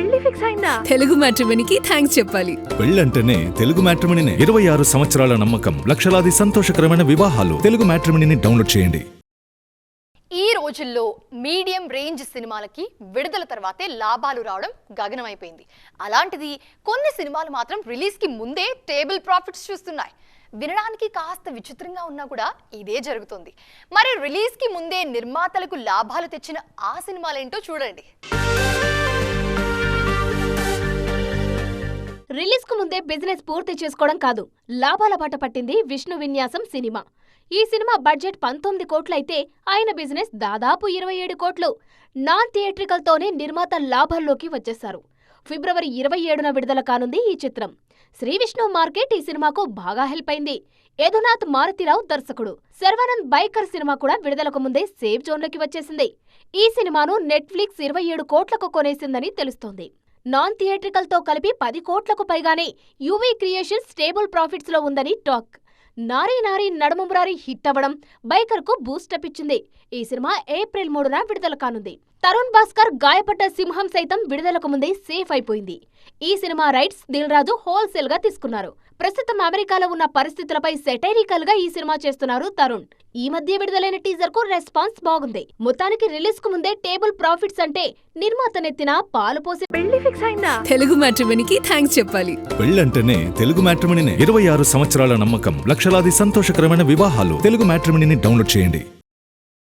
పెళ్లి ఫిక్స్ అయిందా? తెలుగు మ్యాట్రిమోనీకి థ్యాంక్స్ చెప్పాలి. పెళ్ళంటేనే తెలుగు మ్యాట్రిమోనీనే. 26 సంవత్సరాల నమ్మకం, లక్షలాది సంతోషకరమైన వివాహాలు. తెలుగు మ్యాట్రిమోనీని డౌన్లోడ్ చేయండి. ఈ రోజుల్లో మీడియం రేంజ్ సినిమాలకి విడుదల తర్వాతే లాభాలు రావడం గగనమైపోయింది. అలాంటిది కొన్ని సినిమాలు మాత్రం రిలీజ్కి ముందే టేబుల్ ప్రాఫిట్స్ చూస్తున్నాయి. వినడానికి కాస్త విచిత్రంగా ఉన్నా కూడా ఇదే జరుగుతుంది. మరి రిలీజ్కి ముందే నిర్మాతలకు లాభాలు తెచ్చిన ఆ సినిమాలేంటో చూడండి. రిలీజ్ కు ముందే బిజినెస్ పూర్తి చేసుకోవడం కాదు, లాభాల బాట పట్టింది విష్ణు విన్యాసం సినిమా. ఈ సినిమా బడ్జెట్ 19 కోట్లయితే ఆయన బిజినెస్ దాదాపు 27 కోట్లు. నాన్ థియేట్రికల్ తోనే నిర్మాత లాభాల్లోకి వచ్చేశారు. ఫిబ్రవరి 27న విడుదల కానుంది ఈ చిత్రం. శ్రీ విష్ణు మార్కెట్ ఈ సినిమాకు బాగా హెల్ప్ అయింది. యదునాథ్ మారుతిరావు దర్శకుడు. శర్వానంద్ బైకర్ సినిమా కూడా విడుదలకు ముందే సేఫ్ జోన్లోకి వచ్చేసింది. ఈ సినిమాను నెట్ఫ్లిక్స్ 27 కోట్లకు కొనేసిందని తెలుస్తోంది. నాన్ థియేట్రికల్ తో కలిపి 10 కోట్లకు పైగానే యువి క్రియేషన్స్ స్టేబుల్ ప్రాఫిట్స్ లో ఉందని టాక్. నారీ నారీ నడుమురారి హిట్ అవ్వడం బైకర్ కు బూస్టప్ ఇచ్చింది. ఈ సినిమా ఏప్రిల్ 3న విడుదల కానుంది. తరుణ్ భాస్కర్ గాయపడ్డ సింహం సైతం విడుదలకు ముందే సేఫ్ అయిపోయింది. ఈ cinema rights Dil Raju wholesale గా తీసుకున్నారు. ప్రస్తుతం అమెరికాలో ఉన్న పరిస్థితులపై సెటైరికల్ గా ఈ సినిమా చేస్తున్నారు తరుణ్. ఈ మధ్య విడుదలైన టీజర్ కు రెస్పాన్స్ బాగుంది. మొత్తానికి రిలీజ్ కు ముందే టేబుల్ ప్రాఫిట్స్ అంటే నిర్మాత నెత్తిన పాలు పోసి పెళ్లి ఫిక్స్ అయిందా? తెలుగు మ్యాట్రిమోనీకి థ్యాంక్స్ చెప్పాలి. పెళ్ళంటేనే తెలుగు మ్యాట్రిమోనీనే. 26 సంవత్సరాల నమ్మకం, లక్షలాది సంతోషకరమైన వివాహాలు. తెలుగు మ్యాట్రిమోనీని డౌన్లోడ్ చేయండి.